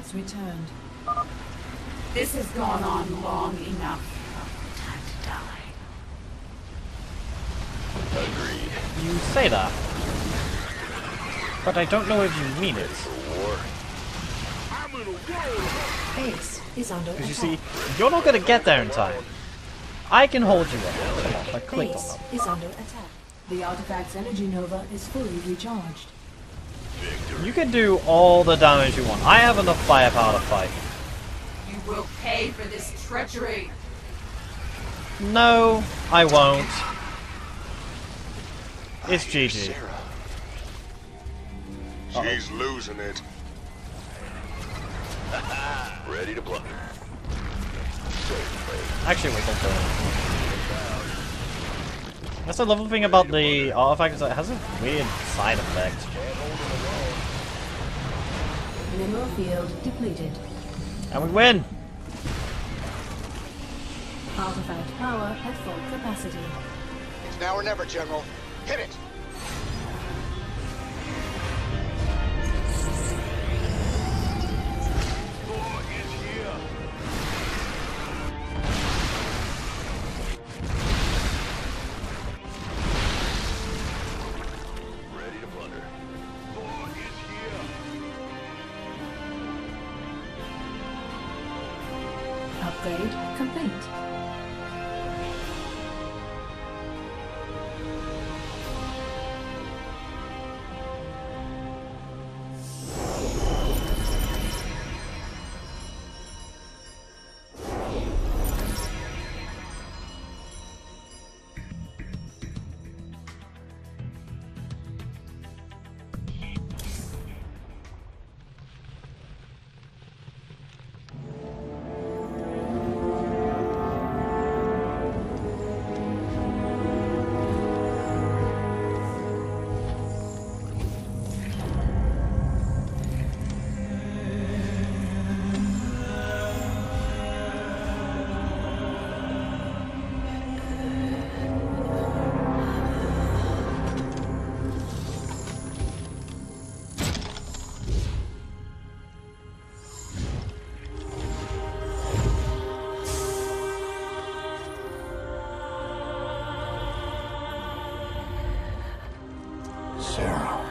artifacts returned. This has gone on long enough. Time to die. Agreed. You say that, but I don't know if you mean it. War. Base is under Because attack. you see, you're not going to get there in time. I can hold you up. If I clicked on Base them. is under attack. The artifact's energy nova is fully recharged. You can do all the damage you want. I have enough firepower to fight. You will pay for this treachery. No, I won't. It's GG. She's losing it. Ready to plunder. Actually, wait, don't do it. That's the lovely thing about the artifact is that it has a weird side effect. Mineral field depleted. And we win! Artifact power at full capacity. It's now or never, General. Hit it! Ready to plunder. Upgrade complete. Sarah.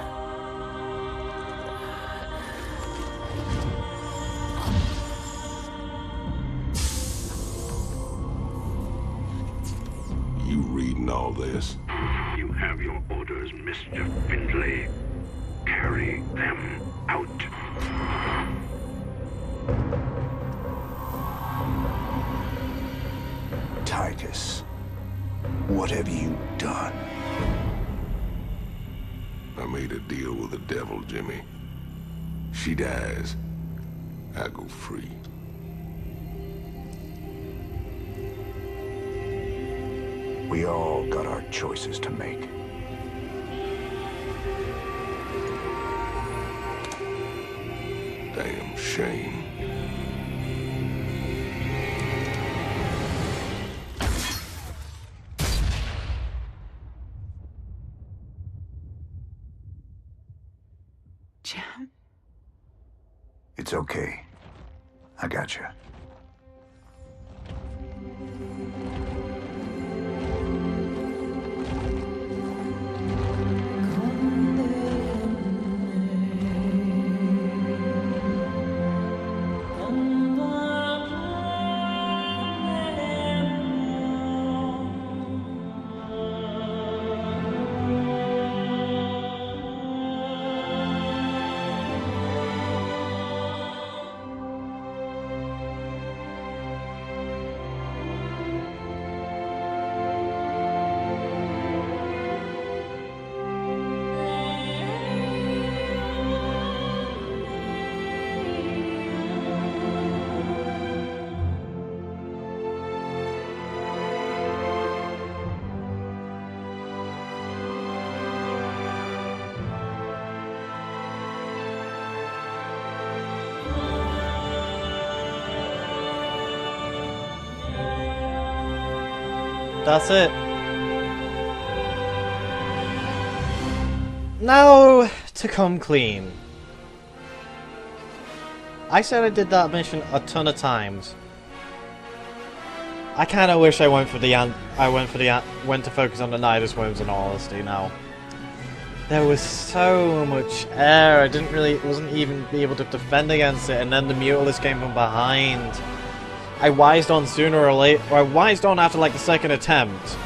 You reading all this? You have your orders, Mr. Findlay. Carry them out. Titus, what have you done? I made a deal with the devil, Jimmy. She dies, I go free. We all got our choices to make. Damn shame. Jim? It's okay. I got you. That's it. Now to come clean. I said I did that mission a ton of times. I kind of wish I went to focus on the Nidus worms in all honesty now. There was so much air, wasn't even able to defend against it, and then the Mutalisk came from behind. I wised on sooner or later, or I wised on after like the second attempt.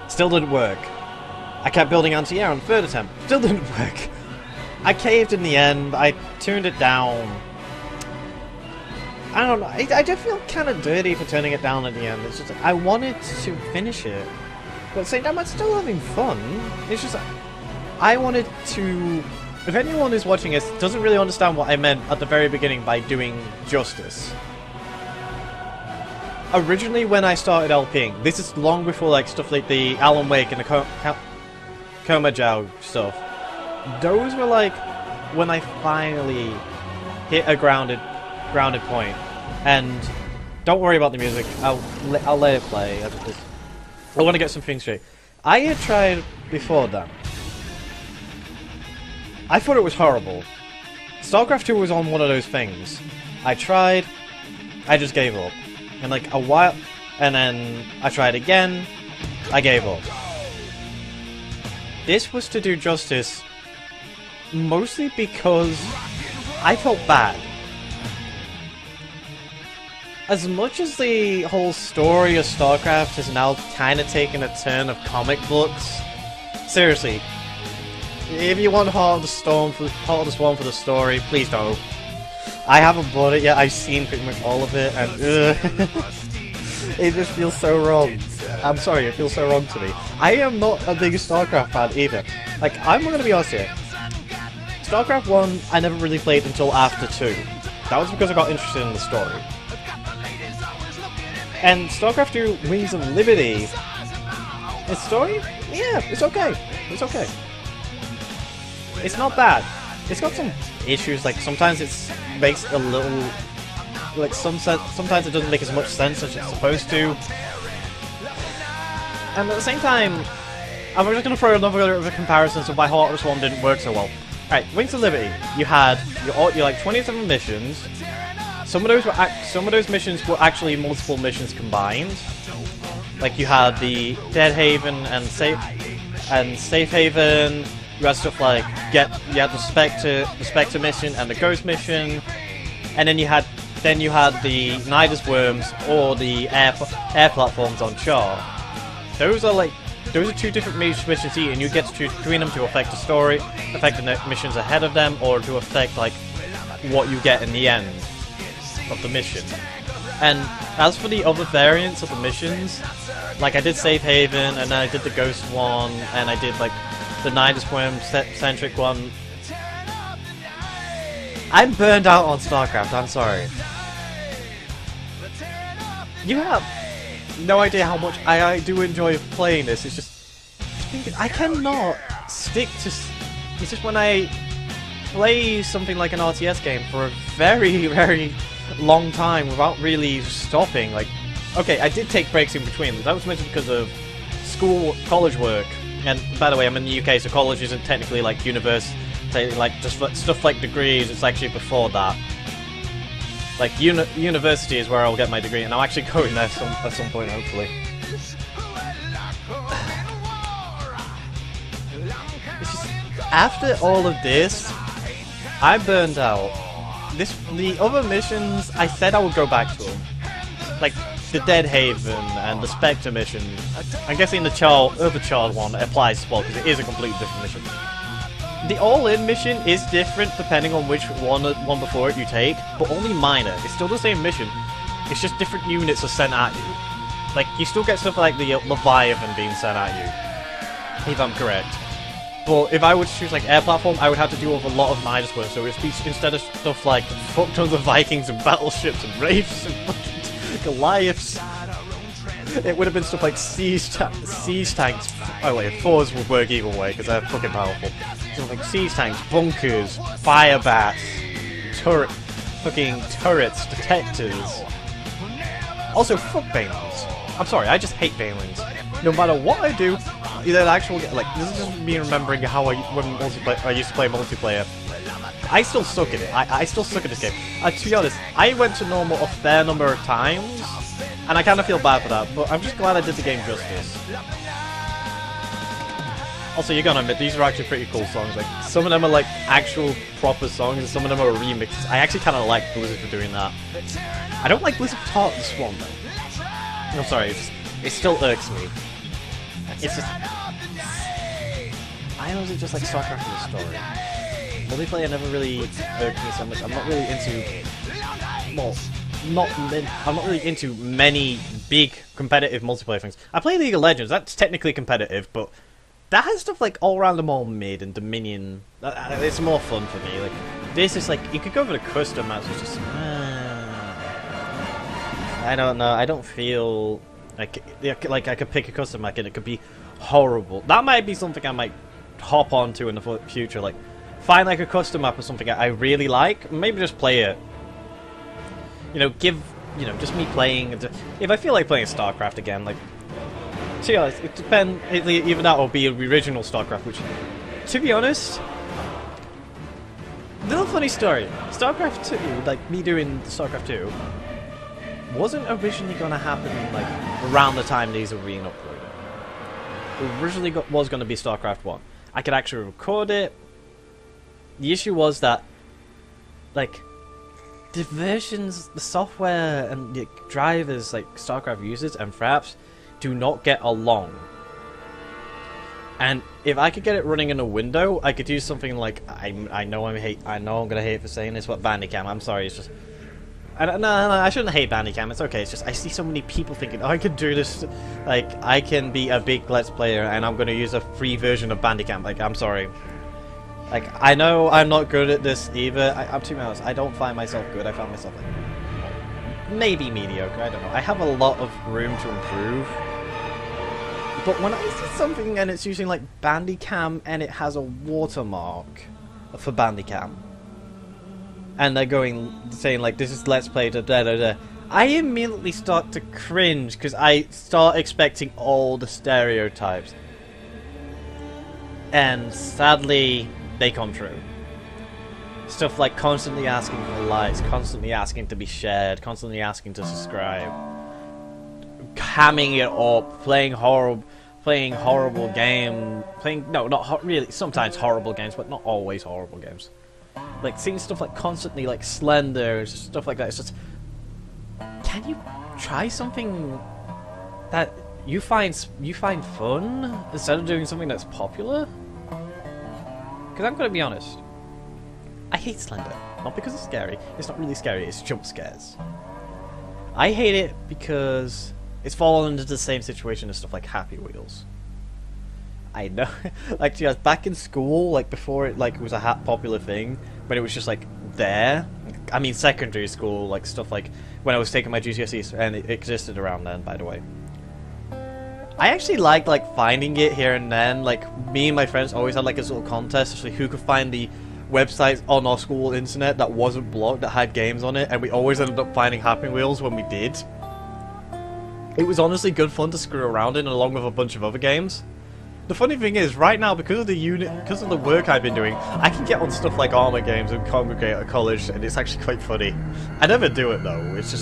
Still didn't work. I kept building anti-air on the third attempt. Still didn't work. I caved in the end, I tuned it down. I don't know, I did feel kind of dirty for turning it down at the end. It's just, I wanted to finish it. But at the same time, I'm still having fun. It's just, I wanted to... If anyone who's watching this doesn't really understand what I meant at the very beginning by doing justice. Originally, when I started LPing, this is long before like stuff like the Alan Wake and the Komajau stuff. Those were like when I finally hit a grounded point. And don't worry about the music. I'll let it play. I want to get some things straight. I had tried before that. I thought it was horrible. Starcraft 2 was on one of those things. I tried, I just gave up. And like a while, and then I tried again, I gave up. This was to do justice, mostly because I felt bad. As much as the whole story of Starcraft has now kind of taken a turn of comic books, seriously, if you want Heart of the Swarm for the story, please don't. I haven't bought it yet. I've seen pretty much all of it, and it just feels so wrong. I'm sorry, it feels so wrong to me. I am not a big Starcraft fan either. Like, I'm going to be honest here. Starcraft 1, I never really played until after 2. That was because I got interested in the story. And Starcraft 2, Wings of Liberty, its story? Yeah, it's okay. It's okay. It's not bad. It's got some issues, like sometimes it makes a little, like sometimes it doesn't make as much sense as it's supposed to. And at the same time, I'm just going to throw another bit of a comparison to why Heart of the Swarm didn't work so well. Alright, Wings of Liberty, you had your like 27 missions. Some of those missions were actually multiple missions combined. Like you had the Dead Haven and Safe Haven. You had stuff like you had the Spectre mission and the Ghost mission, and then you had the Nidus worms or the air platforms on Char. Those are two different missions each, and you get to choose between them to affect the story, affect the missions ahead of them, or to affect like what you get in the end of the mission. And as for the other variants of the missions, like I did Safe Haven, and then I did the Ghost one, and I did like the Nidus worm centric one. I'm burned out on Starcraft, I'm sorry. You have no idea how much I do enjoy playing this. It's just I cannot stick to. It's just when I play something like an RTS game for a very, very long time without really stopping. Like, okay, I did take breaks in between. That was mostly because of college work. And by the way, I'm in the UK, so college isn't technically like university, like just stuff like degrees. It's actually before that. Like university is where I'll get my degree, and I'll actually go in there at some point, hopefully. It's just, after all of this, I burned out. The other missions, I said I would go back to them. Like the Dead Haven and the Spectre mission. I'm guessing the other Charred one applies as well, because it is a completely different mission. The All-In mission is different depending on which one before it you take, but only minor. It's still the same mission. It's just different units are sent at you. Like, you still get stuff like the Leviathan being sent at you, if I'm correct. But if I were to choose like air platform, I would have to deal with a lot of Nidus work. So instead of stuff like fuck tons of Vikings and battleships and wraiths and fucking Goliaths, it would have been stuff like siege tanks. Oh wait, fours would work either way because they're fucking powerful. Stuff like siege tanks, bunkers, fire bats, fucking turrets, detectors. Also, fuck Banelings. I'm sorry, I just hate Banelings. No matter what I do, either actual like this is just me remembering how I used to play multiplayer. I still suck at it. I still suck at this game. To be honest, I went to normal a fair number of times, and I kind of feel bad for that, but I'm just glad I did the game justice. Also, you're gonna admit, these are actually pretty cool songs. Like, some of them are like actual proper songs, and some of them are remixes. I actually kind of like Blizzard for doing that. I don't like Blizzard for Heart of the Swan, though. I'm sorry, it still irks me. It's just... I know it's just like Starcraft as a story. Multiplayer never really irked me so much. I'm not really into... Well, I'm not really into many big competitive multiplayer things. I play League of Legends, that's technically competitive, but that has stuff like all around the mall mid and Dominion. It's more fun for me. Like, this is like, you could go for the custom maps, it's just... I don't know, I don't feel like I could pick a custom map and it could be horrible. That might be something I might hop onto in the future, like find like a custom map or something I really like, maybe just play it. You know, just me playing. If I feel like playing Starcraft again, like, to be honest, it depends, either that or be the original Starcraft, which, to be honest, little funny story, Starcraft 2, like me doing Starcraft 2, wasn't originally going to happen like around the time these were being uploaded. It originally was going to be Starcraft 1. I could actually record it. The issue was that, like, the versions, the software and the drivers like Starcraft uses and Fraps do not get along. And if I could get it running in a window, I could do something like I know I'm gonna hate for saying this, but Bandicam. I'm sorry, it's just. No, I shouldn't hate Bandicam, it's okay, it's just I see so many people thinking, oh, I can do this, like, I can be a big Let's Player and I'm going to use a free version of Bandicam. Like, I'm sorry. Like, I know I'm not good at this either. I'm to be honest, I don't find myself good, I find myself, like, maybe mediocre, I don't know. I have a lot of room to improve. But when I see something and it's using, like, Bandicam and it has a watermark for Bandicam, and they're saying like, this is Let's Play, da da da da, I immediately start to cringe because I start expecting all the stereotypes. And sadly, they come true. Stuff like constantly asking for likes, constantly asking to be shared, constantly asking to subscribe, hamming it up, playing horrible game, really, sometimes horrible games, but not always horrible games. Like, seeing stuff like constantly, like, Slender, stuff like that, it's just... Can you try something that you find fun, instead of doing something that's popular? Because I'm gonna be honest, I hate Slender. Not because it's scary, it's not really scary, it's jump scares. I hate it because it's fallen into the same situation as stuff like Happy Wheels. I know, like, yeah, back in school, like, before it, like, was a popular thing, when it was just, like, there, I mean, secondary school, like, stuff like, when I was taking my GCSEs, and it existed around then, by the way. I actually liked, like, finding it here and then, like, me and my friends always had, like, a little contest, actually, who could find the websites on our school internet that wasn't blocked, that had games on it, and we always ended up finding Happy Wheels when we did. It was honestly good fun to screw around in, along with a bunch of other games. The funny thing is, right now, because of the work I've been doing, I can get on stuff like Armor Games and congregate at college, and it's actually quite funny. I never do it though. It's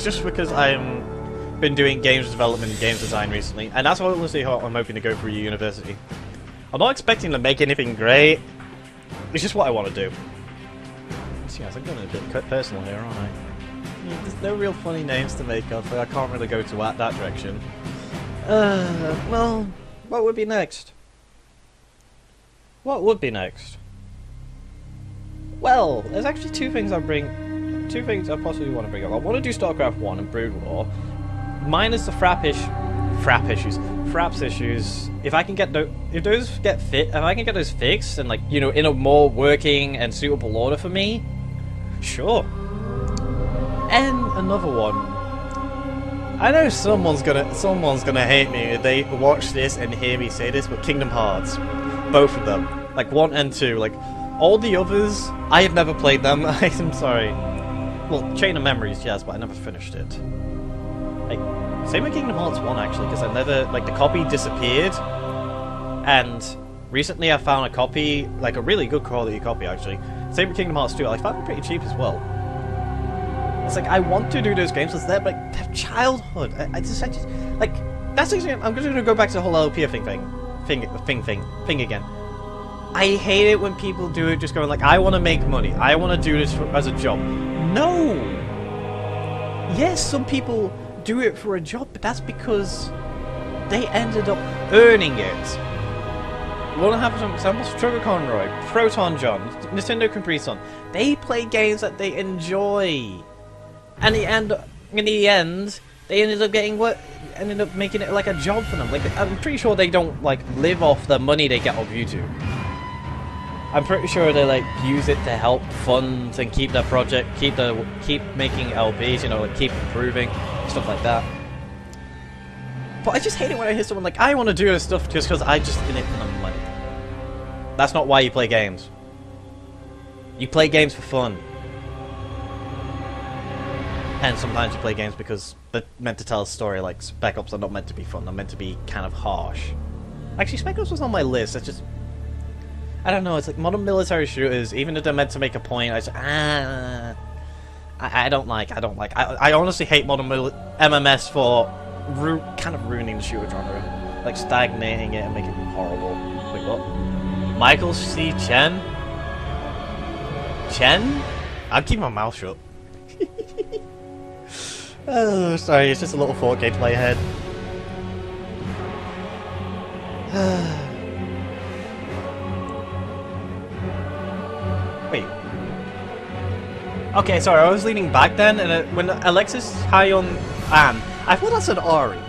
just because I'm been doing games development and games design recently, and that's honestly how I'm hoping to go through university. I'm not expecting to make anything great. It's just what I want to do. So yes, I'm going a bit personal here, aren't I? Yeah, there's no real funny names to make up, so I can't really go to that direction. Well. What would be next? What would be next? Well, there's actually two things I possibly want to bring up. I want to do StarCraft 1 and Brood War, minus the Fraps issues. If I can get if I can get those fixed and, like, you know, in a more working and suitable order for me, sure. And another one. I know someone's gonna hate me if they watch this and hear me say this, but Kingdom Hearts, both of them, like 1 and 2, like all the others, I have never played them. I'm sorry. Well, Chain of Memories, yes, but I never finished it. Like, same with Kingdom Hearts 1 actually, because I never, like, the copy disappeared, and recently I found a copy, like a really good quality copy actually, Same with Kingdom Hearts 2. I found them pretty cheap as well. It's like, I want to do those games because they're like, they're childhood. I just, like, that's actually, I'm just gonna go back to the whole LP thing again. I hate it when people do it just going like, I want to make money. I want to do this as a job. No! Yes, some people do it for a job, but that's because they ended up earning it. We'll have some examples. Trevor Conroy, Proton John, Nintendo Capri Sun. They play games that they enjoy. And in the end, they ended up getting ended up making it like a job for them. Like, I'm pretty sure they don't like live off the money they get off YouTube. I'm pretty sure they like use it to help fund and keep their project, keep making LPs, you know, like keep improving, stuff like that. But I just hate it when I hear someone like, I want to do this stuff just because I just in it for the money. That's not why you play games. You play games for fun. And sometimes you play games because they're meant to tell a story, like Spec Ops are not meant to be fun, they're meant to be kind of harsh. Actually, Spec Ops was on my list, it's just... I don't know, it's like modern military shooters, even if they're meant to make a point, I don't like. I honestly hate modern MMS for kind of ruining the shooter genre. Like stagnating it and making it horrible. Wait, what? Michael C. Chen? Chen? I'll keep my mouth shut. Oh, sorry, it's just a little 4K play ahead. Wait. Okay, sorry, I was leaning back then, and when Alexis high on Anne, I thought I said Ari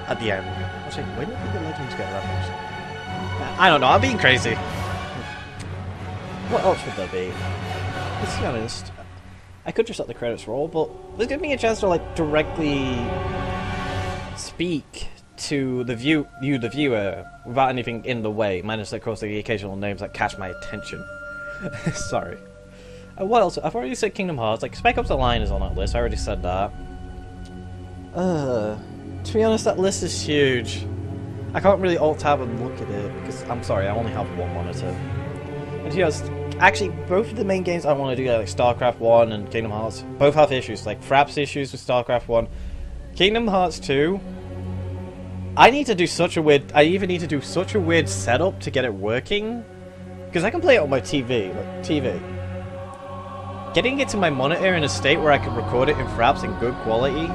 at the end. I was like, when did the Legends get referenced? I don't know, I'm being crazy. What else would there be? Let's be honest. I could just let the credits roll, but this gives me a chance to like directly speak to the viewer, without anything in the way, minus of course the occasional names that catch my attention. Sorry. What else? I've already said Kingdom Hearts. Like Spec Ops: The Line is on that list. I already said that. To be honest, that list is huge. I can't really alt tab and look at it because I'm sorry, I only have one monitor. And to be honest, actually, both of the main games I want to do, like Starcraft 1 and Kingdom Hearts, both have issues. Like Fraps issues with Starcraft 1, Kingdom Hearts 2. I need to do such a weird. I even need to do such a weird setup to get it working. Because I can play it on my TV, Getting it to my monitor in a state where I can record it in Fraps in good quality,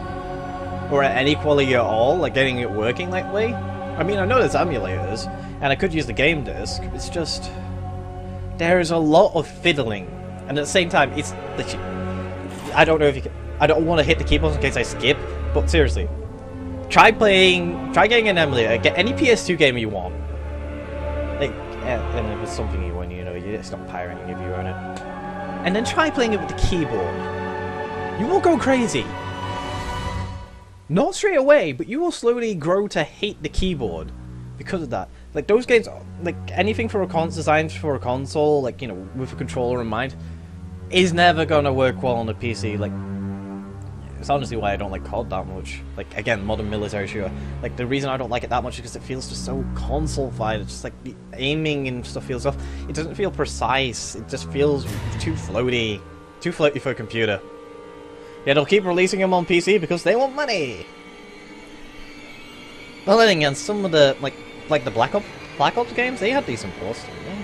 or at any quality at all, like getting it working that way. I mean, I know there's emulators, and I could use the game disc. It's just there is a lot of fiddling, and at the same time, it's literally. I don't know if you can. I don't want to hit the keyboard in case I skip, but seriously, try getting an emulator. Get any PS2 game you want. Like, and if it's something you want, you know, it's not pirating if you own it. And then try playing it with the keyboard. You will go crazy. Not straight away, but you will slowly grow to hate the keyboard because of that. Like those games, like anything for designed for a console, like, you know, with a controller in mind, is never gonna work well on a PC. Like, it's honestly why I don't like COD that much. Like, again, modern military shooter. Like, the reason I don't like it that much is because it feels just so console-fied. It's just like the aiming and stuff feels off. It doesn't feel precise. It just feels too floaty. Too floaty for a computer. Yeah, they'll keep releasing them on PC because they want money. Well, then again, some of the, like the Black Ops games, they had decent ports, didn't they?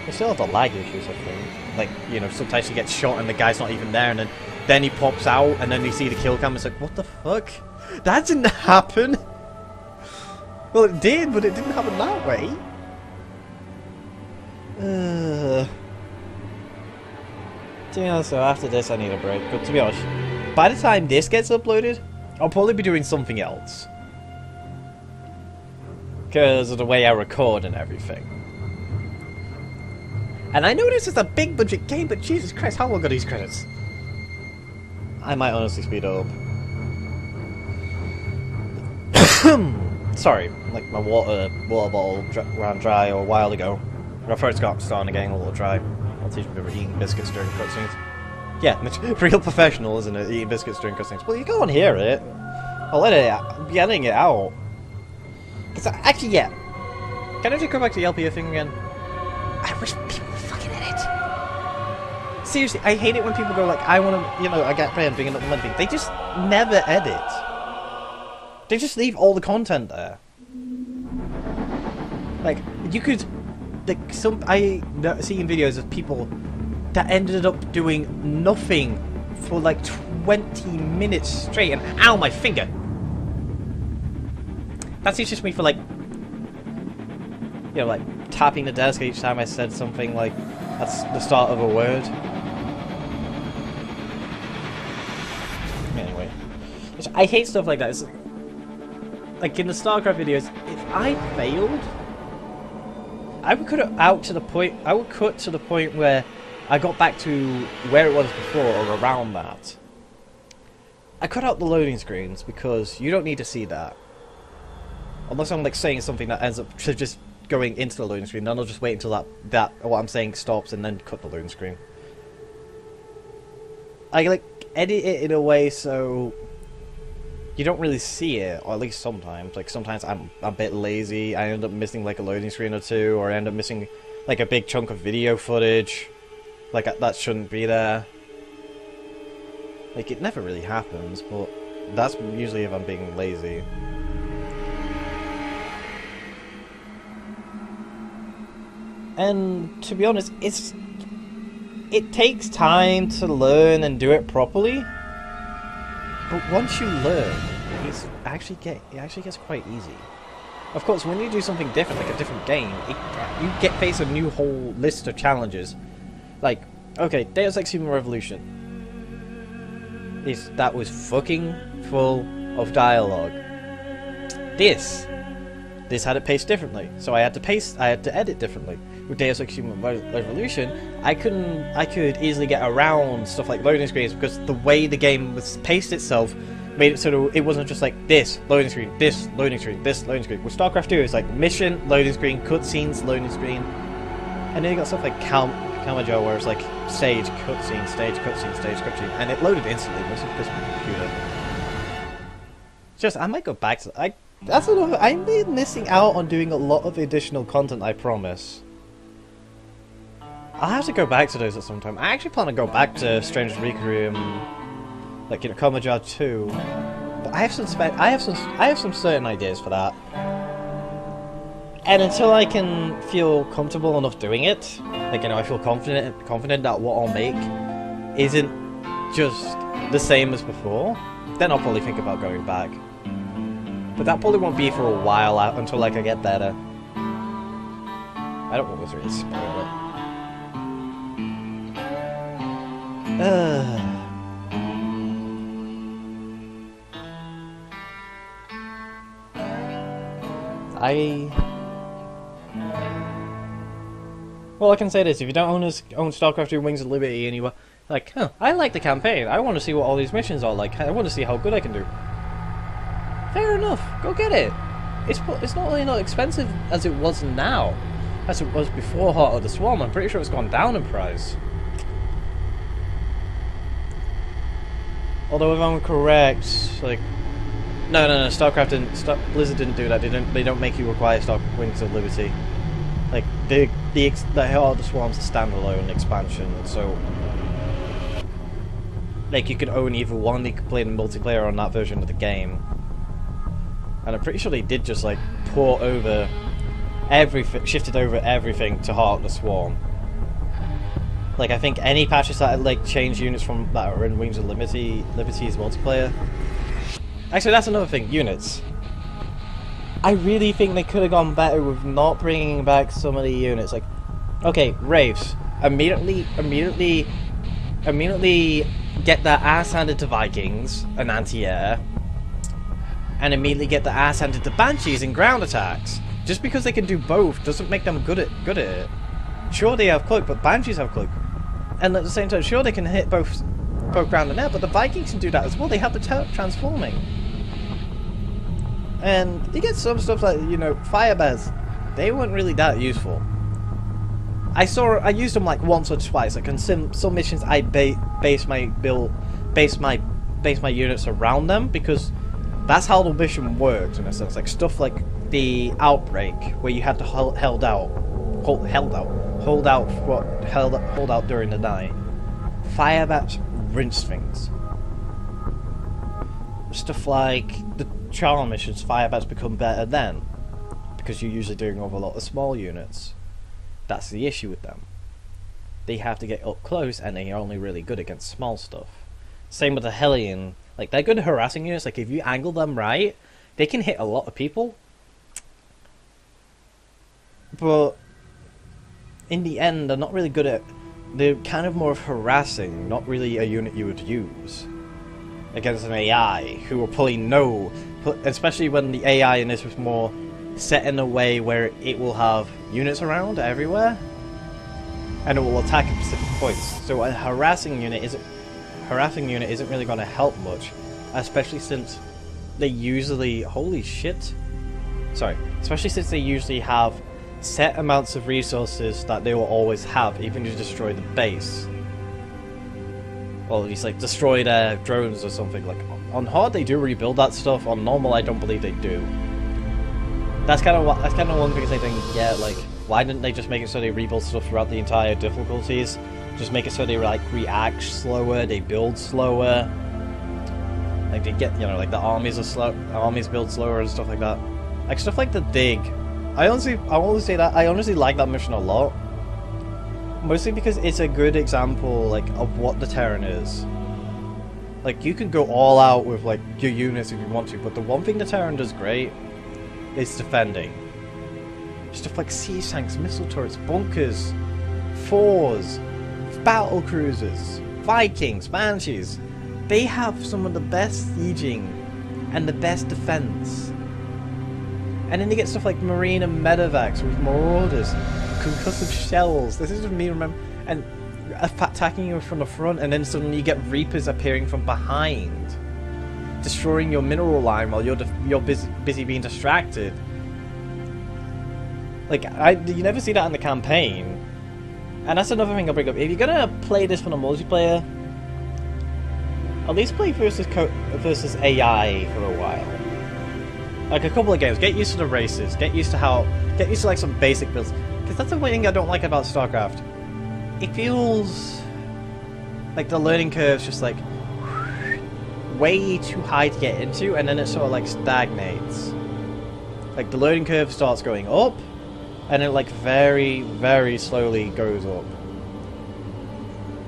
They still have the lag issues, I think. Like, you know, sometimes you get shot and the guy's not even there, and then he pops out, and then you see the kill cam, it's like, what the fuck? That didn't happen! Well, it did, but it didn't happen that way. Yeah, so after this I need a break, but to be honest, by the time this gets uploaded, I'll probably be doing something else. Because of the way I record and everything. And I know this is a big budget game, but Jesus Christ, how long are these credits? I might honestly speed it up. Sorry, like my water bottle ran dry a while ago. When I first got starting getting a little dry. I'll teach me about eating biscuits during cutscenes. Yeah, it's real professional, isn't it? Eating biscuits during cutscenes. Well, you can't hear it. I'll let it out. Be editing it out. Actually, yeah. Can I just go back to the LPA thing again? I wish people would fucking edit. seriously, I hate it when people go like, I want to, you know, I get paid being another money. They just never edit. They just leave all the content there. Like, you could, like, I seen videos of people that ended up doing nothing for like 20 minutes straight, and ow, my finger! That's just me for like, you know, like tapping the desk each time I said something like, that's the start of a word. Anyway, I hate stuff like that. It's, like in the Starcraft videos, if I failed, I would cut it out to the point. I would cut to the point where I got back to where it was before or around that. I cut out the loading screens because you don't need to see that. Unless I'm like saying something that ends up just going into the loading screen, then I'll just wait until that what I'm saying stops and then cut the loading screen. I like edit it in a way so you don't really see it, or at least sometimes. Like sometimes I'm a bit lazy, I end up missing like a loading screen or two, or I end up missing like a big chunk of video footage. Like that shouldn't be there. Like it never really happens, but that's usually if I'm being lazy. And to be honest, it takes time to learn and do it properly. But once you learn, it actually gets quite easy. Of course, when you do something different, like a different game, you face a new whole list of challenges. Like, okay, Deus Ex Human Revolution. That was fucking full of dialogue. This had it paced differently, so I had to edit differently. With Deus Ex Human Revolution, I could easily get around stuff like loading screens because the way the game was paced itself made it so it wasn't just like this loading screen, this loading screen, this loading screen. With Starcraft 2, it's like mission, loading screen, cutscenes, loading screen, and then you got stuff like Kamajo, where it's like stage, cutscene, stage, cutscene, stage, cutscene, and it loaded instantly. This is just my computer. Just I might go back to that's another. I'm missing out on doing a lot of additional content, I promise. I'll have to go back to those at some time. I actually plan to go back to Strange Requiem, like, you know, Kamajar 2. But I have some certain ideas for that. And until I can feel comfortable enough doing it, like, you know, I feel confident that what I'll make isn't just the same as before, then I'll probably think about going back. But that probably won't be for a while until like I get better. I don't want to really spoil it. Well, I can say this: if you don't own StarCraft 2 Wings of Liberty, and you were like, "Huh, I like the campaign. I want to see what all these missions are like. I want to see how good I can do." Fair enough. Go get it. It's not really not expensive as it was now, as it was before Heart of the Swarm. I'm pretty sure it's gone down in price. Although if I'm correct, like, no, StarCraft didn't, Blizzard didn't do that. They don't make you acquire Wings of Liberty. Like the Heart of the Swarm's a standalone expansion, so like you could own either one. You could play the multiplayer on that version of the game, and I'm pretty sure they did just like shifted over everything to Heart of the Swarm. Like, I think any patches that like change units from that are in Wings of Liberty's multiplayer. Actually, that's another thing. Units. I really think they could have gone better with not bringing back some of the units. Like, okay, Wraiths immediately get their ass handed to Vikings and anti-air, and immediately get their ass handed to Banshees and ground attacks. Just because they can do both doesn't make them good at it. Sure, they have cloak, but Banshees have cloak. And at the same time, sure, they can hit both ground and air, but the Vikings can do that as well. They have the transforming. And you get some stuff like, you know, Fire Bears. They weren't really that useful. I used them like once or twice. Like on some missions, I base my units around them because that's how the mission worked in a sense. Like stuff like the Outbreak, where you had to hold out during the night. fire bats rinse things. Stuff like the charm missions, fire bats become better then, because you're usually doing over a lot of small units. That's the issue with them. They have to get up close, and they're only really good against small stuff. Same with the Hellion. Like, they're good at harassing units. Like, if you angle them right, they can hit a lot of people. But in the end, they're not really good at... They're kind of more of harassing, not really a unit you would use against an AI who will probably know, especially when the AI in this was more set in a way where it will have units around everywhere, and it will attack at specific points. So a harassing unit isn't really going to help much, especially since they usually especially since they usually have set amounts of resources that they will always have, even to destroy the base. Or at least like destroy their drones or something. Like on hard they do rebuild that stuff. On normal I don't believe they do. That's kind of one thing I think. Yeah, like why didn't they just make it so they rebuild stuff throughout the entire difficulties? Just make it so they like react slower, they build slower. Like they get, you know, like the armies are slow, armies build slower and stuff like that. Like stuff like the dig. I honestly like that mission a lot. Mostly because it's a good example, like, of what the Terran is. Like, you can go all out with, like, your units if you want to, but the one thing the Terran does great is defending. Stuff like siege tanks, missile turrets, bunkers, fours, battle cruisers, Vikings, Banshees. They have some of the best sieging and the best defense. And then you get stuff like Marine and Medevacs with Marauders, concussive shells. This is just me remember, and attacking you from the front, and then suddenly you get Reapers appearing from behind, destroying your mineral line while you're busy being distracted. Like you never see that in the campaign, and that's another thing I'll bring up. If you're gonna play this for the multiplayer, at least play versus AI for a while. Like a couple of games, get used to the races, get used to like some basic builds. Because that's the one thing I don't like about Starcraft. It feels like the learning curve's just like way too high to get into, and then it sort of like stagnates. Like the learning curve starts going up, and it like very, very slowly goes up.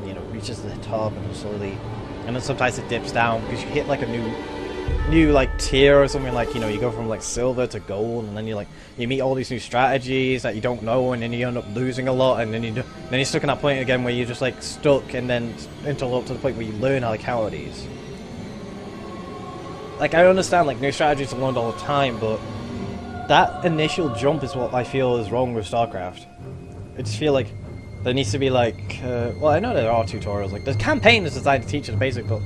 You know, reaches the top and slowly, and then sometimes it dips down because you hit like a new like tier or something, like, you know, you go from like silver to gold, and then you meet all these new strategies that you don't know, and then you end up losing a lot, and then you're stuck in that point again where you're just like stuck, and then until up to the point where you learn how to counter these. Like I understand like new strategies are learned all the time, but that initial jump is what I feel is wrong with Starcraft. I just feel like there needs to be like well, I know there are tutorials, like the campaign is designed to teach you the basic, but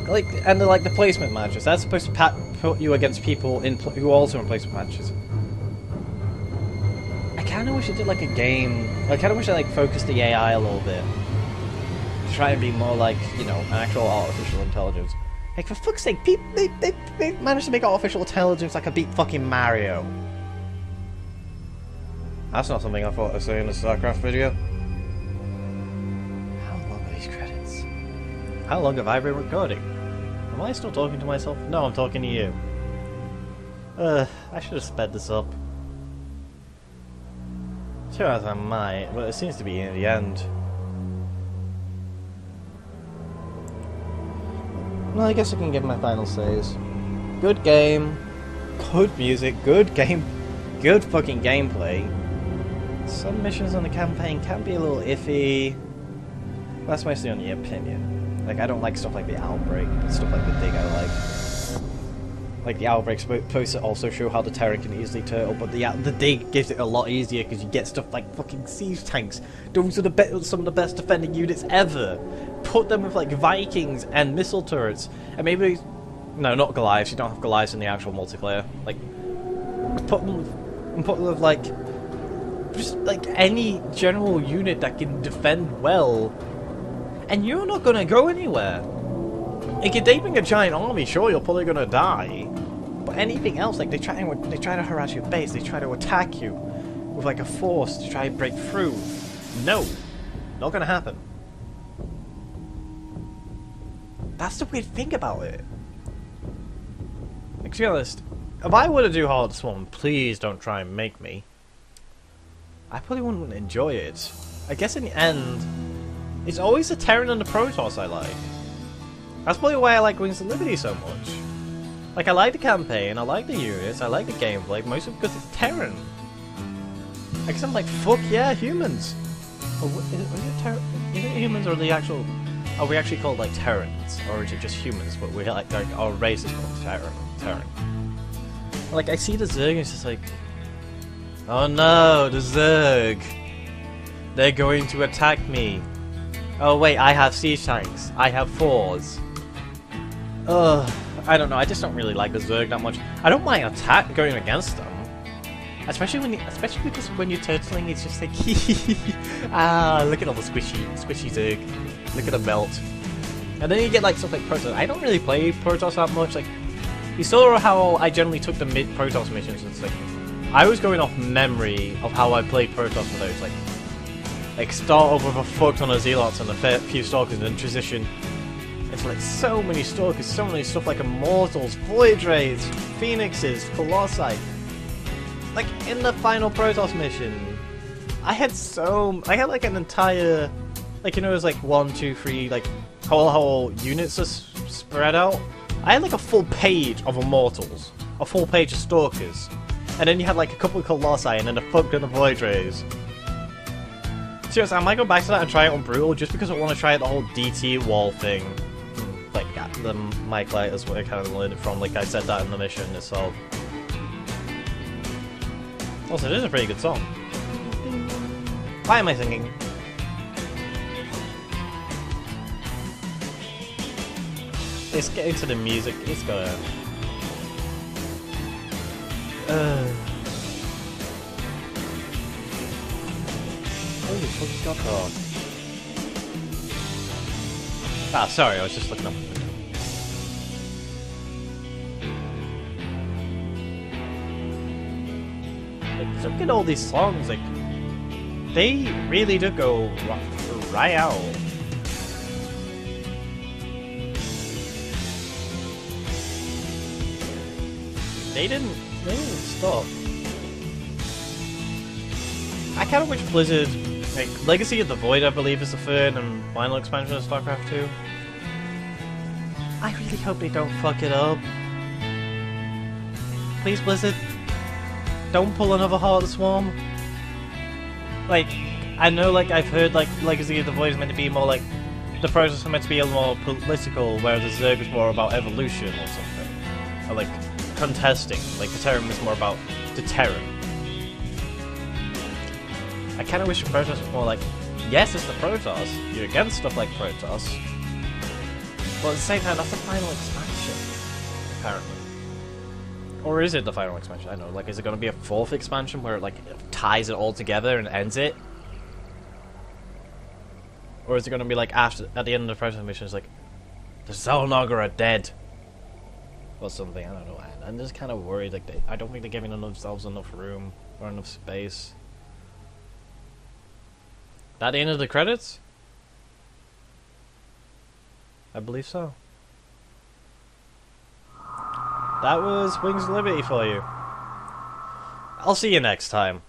like, and the placement matches, that's supposed to put you against people who are also in placement matches. I kind of wish it did like a game. I kind of wish I like focused the AI a little bit to try and be more like, you know, an actual artificial intelligence. Like for fuck's sake, they managed to make artificial intelligence that could beat fucking Mario. That's not something I thought I'd say in a Starcraft video. How long are these credits? How long have I been recording? Am I still talking to myself? No, I'm talking to you. I should have sped this up. Sure as I might, but it seems to be in the end. Well, I guess I can give my final says. Good game, good music, good game, good fucking gameplay. Some missions on the campaign can be a little iffy. That's mostly on the opinion. Like, I don't like stuff like the Outbreak, but stuff like the Dig I like. Like, the Outbreak's supposed to also show how the Terran can easily turtle, but the Dig gives it a lot easier because you get stuff like fucking siege tanks. Those are some of the best defending units ever. Put them with, like, Vikings and missile turrets. And maybe... No, not Goliaths. You don't have Goliaths in the actual multiplayer. Like, put them with, like... just, like, any general unit that can defend well... And you're not gonna go anywhere. Like, if they bring a giant army, sure, you're probably gonna die. But anything else, like they try to harass your base, they try to attack you with like a force to try and break through. No, not gonna happen. That's the weird thing about it. Like, to be honest, if I were to do Heart of the Swarm, please don't try and make me. I probably wouldn't enjoy it. I guess in the end, it's always the Terran and the Protoss I like. That's probably why I like Wings of Liberty so much. Like, I like the campaign, I like the units, I like the gameplay, mostly because it's Terran. I guess I'm like, fuck yeah, humans! Or, is it humans or the actual... Are we actually called like Terrans? Or is it just humans, but we're like our race is called Terran? Like, I see the Zerg and it's just like... Oh no, the Zerg! They're going to attack me! Oh wait, I have siege tanks. I have 4s. Ugh, I don't know, I just don't really like the Zerg that much. I don't mind going against them. Especially because when you're turtling, it's just like, ah, look at all the squishy Zerg. Look at the melt. And then you get like stuff like Protoss. I don't really play Protoss that much. Like, you saw how I generally took the Protoss missions. It's like, I was going off memory of how I played Protoss for those. Like start off with a fuck ton of Zealots and a few Stalkers, and then transition into like so many Stalkers, so many stuff like Immortals, Void Rays, Phoenixes, Colossi. Like in the final Protoss mission, I had like an entire, like, you know, it was like 1, 2, 3, like whole units just spread out. I had like a full page of Immortals, a full page of Stalkers, and then you had like a couple of Colossi and then a fuck ton of Void Rays. Seriously, I might go back to that and try it on Brutal just because I want to try the whole DT wall thing. Like, the Mike Light is what I kind of learned it from. Like, I said that in the mission itself. Also, it is a pretty good song. Why am I singing? Let's get into the music. Let's go. Holy fucking god. Oh. Ah, sorry, I was just looking up the window. Like, look at all these songs, like, they really do go right out. They didn't stop. I kind of wish Blizzard, like, Legacy of the Void, I believe, is the third and final expansion of Starcraft 2. I really hope they don't fuck it up. Please, Blizzard, don't pull another Heart of the Swarm. Like, I know, like, I've heard, like, Legacy of the Void is meant to be more, like, the process is meant to be a little more political, whereas the Zerg is more about evolution or something. Or, like, contesting. Like, the Terran is more about the Terran. I kind of wish the Protoss was more like, yes, it's the Protoss, you're against stuff like Protoss, but at the same time, that's the final expansion, apparently. Or is it the final expansion? I don't know, like, is it going to be a 4th expansion where it, like, ties it all together and ends it? Or is it going to be like, at the end of the Protoss mission, it's like, the Xel'Naga are dead? Or something, I don't know. I'm just kind of worried, like, I don't think they're giving themselves enough room or enough space. That the end of the credits? I believe so. That was Wings of Liberty for you. I'll see you next time.